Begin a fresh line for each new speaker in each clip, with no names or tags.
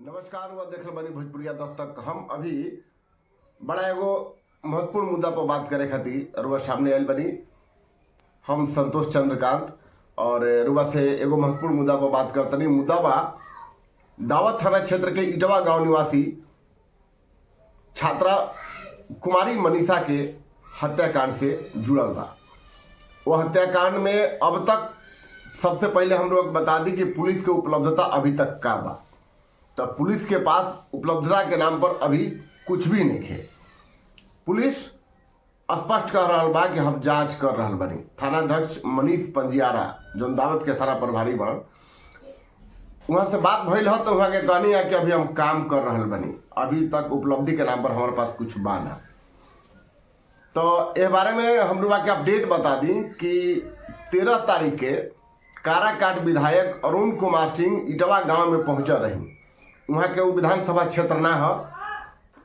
नमस्कार, वह देख रहे बनी भोजपुरिया दस्तक। हम अभी बड़ा एगो महत्वपूर्ण मुद्दा पर बात करे खातिर रुआ सामने आयल बनी। हम संतोष चंद्रकांत और रुआ से एगो महत्वपूर्ण मुद्दा पर बात करतनी। मुद्दा बा दावत थाना क्षेत्र के इटवा गांव निवासी छात्रा कुमारी मनीषा के हत्याकांड से जुड़ल बा। वो हत्याकांड में अब तक सबसे पहले हम लोग बता दी कि पुलिस के उपलब्धता अभी तक का बा। तो पुलिस के पास उपलब्धता के नाम पर अभी कुछ भी नहीं है। पुलिस स्पष्ट कह रहा बा कि हम जांच कर रहा बनी। थानाध्यक्ष मनीष पंजियारा जो दावत के थाना प्रभारी बन, वहाँ से बात भइल है तो वहाँ के कहनी है कि अभी हम काम कर रहा बनी, अभी तक उपलब्धि के नाम पर हमारे पास कुछ बा ना। तो इस बारे में हम लोग के अपडेट बता दी कि 13 तारीख के काराकाट विधायक अरुण कुमार सिंह इटवा गांव में पहुंचा रही। वहाँ के वो विधानसभा क्षेत्र ना है,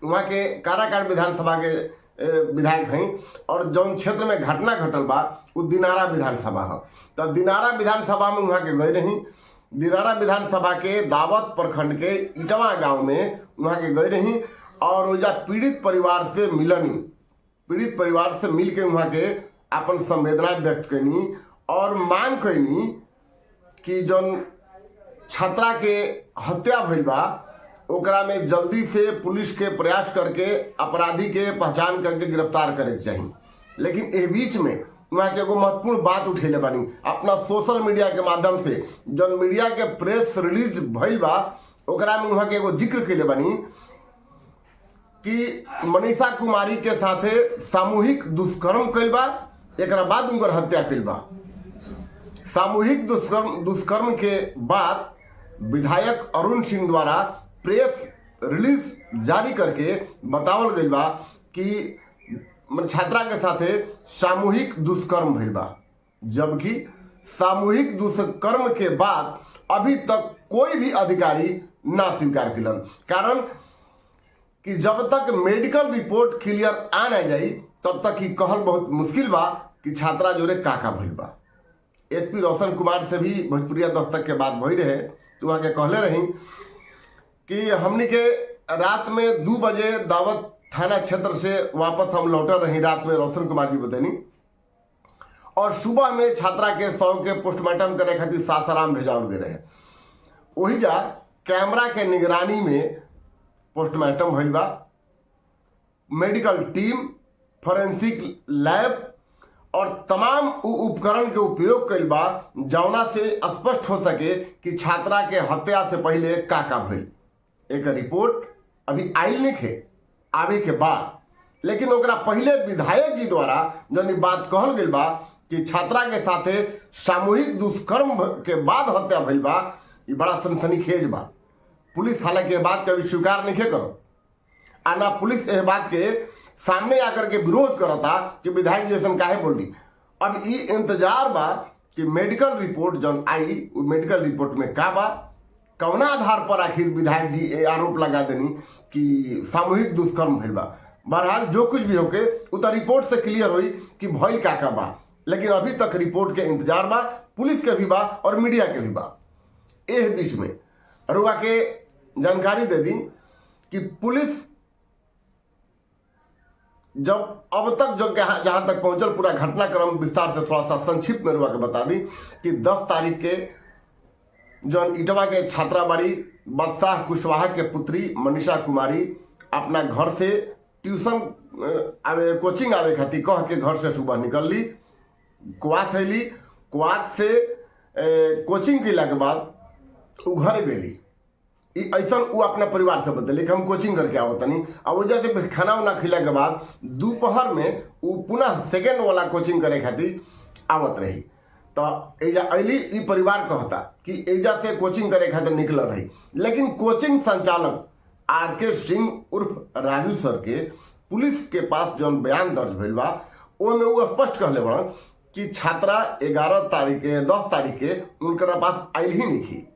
वहाँ के काराकाट विधानसभा के विधायक हैं और जौन क्षेत्र में घटना घटल बा वो दिनारा विधानसभा है। तो दिनारा विधानसभा में वहाँ के गए रही। दिनारा विधानसभा के दावत प्रखंड के इटवा गांव में वहाँ के गए रही और वजह पीड़ित परिवार से मिलनी। पीड़ित परिवार से मिल के वहाँ के अपन संवेदना व्यक्त करनी और मांग करनी कि जौन छात्रा के हत्या भइल बा ओकरा में जल्दी से पुलिस के प्रयास करके अपराधी के पहचान करके गिरफ्तार करे के चाहिए। लेकिन इस बीच में वहाँ के एगो महत्वपूर्ण बात उठेले बानी अपना सोशल मीडिया के माध्यम से। जौन मीडिया के प्रेस रिलीज भइल बा ओकरा में वहाँ के एगो जिक्र कैले बानी कि मनीषा कुमारी के साथे सामूहिक दुष्कर्म कैल बा, एक बाद उनकर हत्या कैल बा। सामूहिक दुष्कर्म के बाद विधायक अरुण सिंह द्वारा प्रेस रिलीज जारी करके बतावल गई बा कि छात्रा के साथे सामूहिक दुष्कर्म भइल बा। जबकि सामूहिक दुष्कर्म के बाद अभी तक कोई भी अधिकारी ना स्वीकार किलन। कारण कि जब तक मेडिकल रिपोर्ट क्लियर आ ना जाई तब तक ही कहल बहुत मुश्किल बा कि छात्रा जोरे का भइल बा। एसपी रोशन कुमार से भी भोजपुरिया दस्तक के बात भई रहे तो वहाँ के कहले रही कि हमनी के रात में 2 बजे दावत थाना क्षेत्र से वापस हम लौटे रही। रात में रोशन कुमार जी बतैनी और सुबह में छात्रा के शव के पोस्टमार्टम करे खातिर सासाराम भेजाओल गए रहे। वही जा कैमरा के निगरानी में पोस्टमार्टम भइल बा। मेडिकल टीम, फोरेंसिक लैब और तमाम उपकरण के उपयोग कइल बा जौना से स्पष्ट हो सके कि छात्रा के हत्या से पहले का भइल। एक रिपोर्ट अभी आइल नहीं है आवे के बाद, लेकिन ओकरा पहले विधायक जी द्वारा जौन बात कहल गई बा कि छात्रा के साथे सामूहिक दुष्कर्म के बाद हत्या भइल बा, ये बड़ा सनसनीखेज बा। पुलिस हालांकि बात के अभी स्वीकार नहीं करो आ ना पुलिस इस बात के सामने आकर के विरोध करता कि विधायक जैसन काहे बोली। अब ये इंतजार बा कि मेडिकल रिपोर्ट जौन आई वो मेडिकल रिपोर्ट में का बा, कौना आधार पर आखिर विधायक जी ये आरोप लगा देनी कि सामूहिक दुष्कर्म भइल बा। बहरहाल जो कुछ भी होके उतना रिपोर्ट से क्लियर हुई कि भइल का बा, लेकिन अभी तक रिपोर्ट के इंतजार बा, पुलिस के भी बा और मीडिया के भी बा। एह बीच में रुआ के जानकारी दे दी कि पुलिस जब अब तक जो जहां तक पहुंचल पूरा घटनाक्रम विस्तार से थोड़ा सा संक्षिप्त में रुआ के बता दी कि 10 तारीख के जो इटवा के छात्रा बाड़ी बादशाह कुशवाहा के पुत्री मनीषा कुमारी अपना घर से ट्यूशन कोचिंग आवे खातिर कह के घर से सुबह निकल ली। कुआत अली, कुआत से कोचिंग कैला के बाद वो घर गई। ऐसा वो अपना परिवार से बतैली कि हम कोचिंग करके आओ तनी और वजह से खाना उना खिला के बाद दोपहर में वो पुनः सेकेंड वाला कोचिंग करे खातिर आवत रही। तो एजा अली ई परिवार कहता कि एजा से कोचिंग करे खातिर निकल रही, लेकिन कोचिंग संचालक आर.के. सिंह उर्फ राजू सर के पुलिस के पास जो बयान दर्ज भइल बा ओमे वो स्पष्ट कहले बा कि छात्रा 10 तारीख के उनकरा पास आइल ही नहीं थी।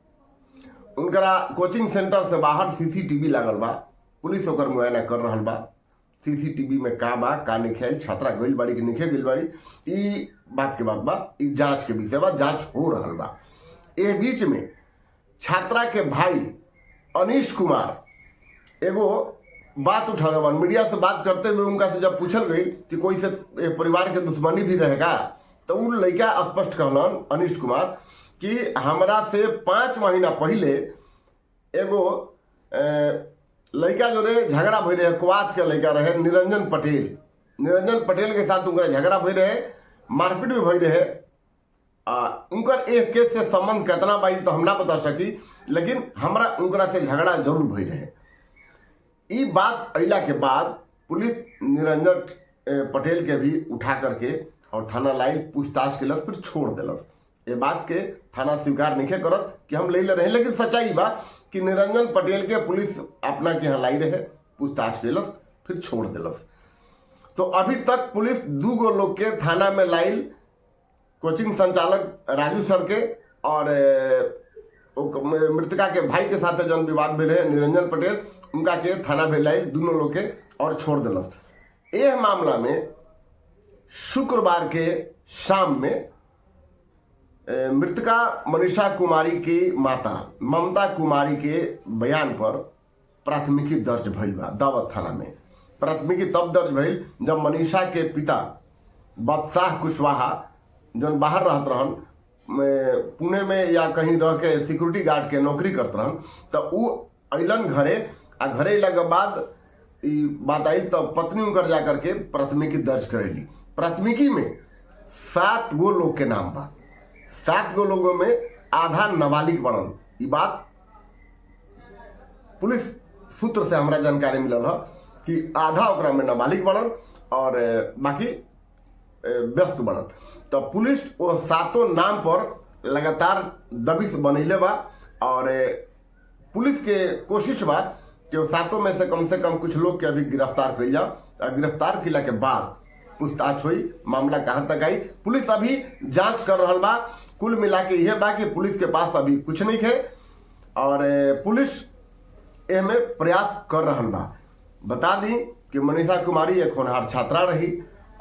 उनकरा कोचिंग सेंटर से बाहर सीसीटीवी लागल बा, पुलिस ओकर मुआयना कर रहल बा। सीसीटीवी में का बा का नहीं खेल, छात्रा गइल बाड़ी कि नहीं गइल बाड़ी, ई बात के बात बा, ई जांच के विषय बा, जांच हो रहल बा। ए बीच में छात्रा के भाई अनीश कुमार एगो बात उठा बन मीडिया से बात करते हुए उनका से जब पूछल गई कि कोई से परिवार के दुश्मनी भी रहेगा, तो उ लड़का स्पष्ट कहलन अनीश कुमार कि हमरा से 5 महीना पहले एगो लड़का जो रहे झगड़ा भई रहे, कुआत के लड़का रहे निरंजन पटेल के साथ उनका झगड़ा भई रहे, मारपीट भी भई रहे। उनकर एक केस से संबंध कितना बाई तो हम ना बता सकी, लेकिन हमरा उनकरा से झगड़ा जरूर भई रहे। ई बात अइला के बाद पुलिस निरंजन पटेल के भी उठा करके और थाना लाई पूछताछ के फिर छोड़ दिलस। ये बात के थाना स्वीकार नहीं करत कि हम ले रहे, लेकिन सच्चाई बा कि निरंजन पटेल के पुलिस अपना के यहाँ लाई रहे, पूछताछ केलस फिर छोड़ दिलस। तो अभी तक पुलिस 2 गो लोग के थाना में लाइल, कोचिंग संचालक राजू सर के और मृतका के भाई के साथ जन विवाद भी रहे निरंजन पटेल, उनका के थाना भेजाई दोनों लोग के और छोड़ दिलस। यह मामला में शुक्रवार के शाम में मृतका मनीषा कुमारी की माता ममता कुमारी के बयान पर प्राथमिकी दर्ज भइल बा। दावत थाना में प्राथमिकी तब दर्ज भइल जब मनीषा के पिता बादशाह कुशवाहा जो बाहर रहत रहन, पुणे में या कहीं रह के सिक्योरिटी गार्ड के नौकरी करत रहन, तो उ अइलन घरे आ घरे अइला के बाद ई बात आई तो पत्नी उनकर जा करके प्राथमिकी दर्ज करेली। प्राथमिकी में 7 गो लोग के नाम बा। 7 गो लोगों में आधा नाबालिग बनल। ई बात पुलिस सूत्र से हमरा जानकारी मिलल है कि आधा ओकरा में नाबालिग बनल और बाकी व्यस्त बनल। तो पुलिस वो 7 नाम पर लगातार दबिश बनैले बा और पुलिस के कोशिश बा कि 7 में से कम कुछ लोग के अभी गिरफ्तार कइल जाओ। और गिरफ्तार किला के बाद पूछताछ हुई, मामला कहाँ तक आई पुलिस अभी जांच कर रहा बा। कुल मिला के यह बा कि पुलिस के पास अभी कुछ नहीं है और पुलिस एमे प्रयास कर रहा बा। बता दी कि मनीषा कुमारी एक होनहार छात्रा रही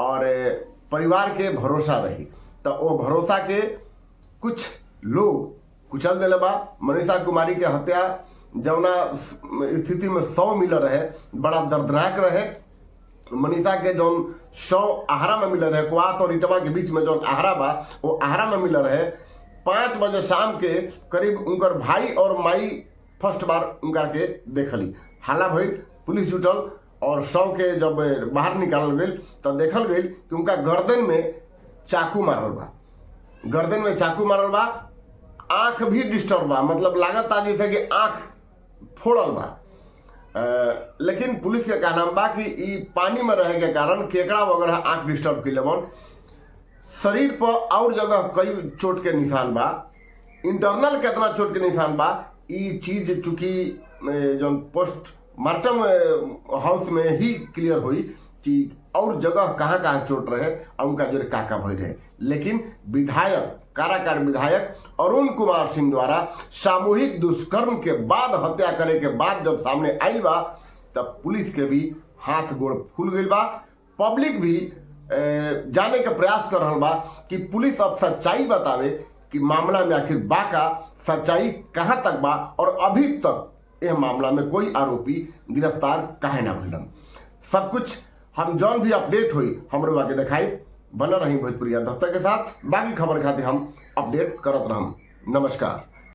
और परिवार के भरोसा रही, तो वो भरोसा के कुछ लोग कुचल दिले बा। मनीषा कुमारी के हत्या जौना स्थिति में 100 मिल रहे, बड़ा दर्दनाक रहे। मनीषा के जौन 100 आहारा में मिल रहे, कुआत और इटवा के बीच में जौन आहारा बा वो आहारा में मिल रहे। 5 बजे शाम के करीब उनकर भाई और माई फर्स्ट बार उनका के देखली। हाला भइल, पुलिस जुटल और 100 के जब बाहर निकालल गई तो देखल गई कि उनका गर्दन में चाकू मारल बा। गर्दन में चाकू मारल बा, आंख भी डिस्टर्ब बा, मतलब लागत आ जैसे कि आंख फोड़ल बा। लेकिन पुलिस के कहना बा कि ई पानी में रहे के कारण केकड़ा वगैरह आंख डिस्टर्ब के लेवन। शरीर पर और जगह कई चोट के निशान बा, इंटरनल कितना चोट के निशान बा ई चीज चूंकि जो पोस्टमार्टम हाउस में ही क्लियर हुई कि और जगह कहाँ कहाँ चोट रहे और उनका जो काका भई रहे। लेकिन विधायक कारागार विधायक अरुण कुमार सिंह द्वारा सामूहिक दुष्कर्म के बाद हत्या करे के बाद जब सामने आई बा तब पुलिस के भी हाथ गोड़ फूल गई बा। पब्लिक भी जाने का प्रयास कर रहा बा कि पुलिस अब सच्चाई बतावे कि मामला में आखिर बा का सच्चाई कहाँ तक बा और अभी तक यह मामला में कोई आरोपी गिरफ्तार काहे ना भइलन। सब कुछ हम जौन भी अपडेट हुई हमरो आगे दिखाई। बना रही भोजपुरिया दस्तक के साथ, बाकी खबर खातिर हम अपडेट करत रहम। नमस्कार।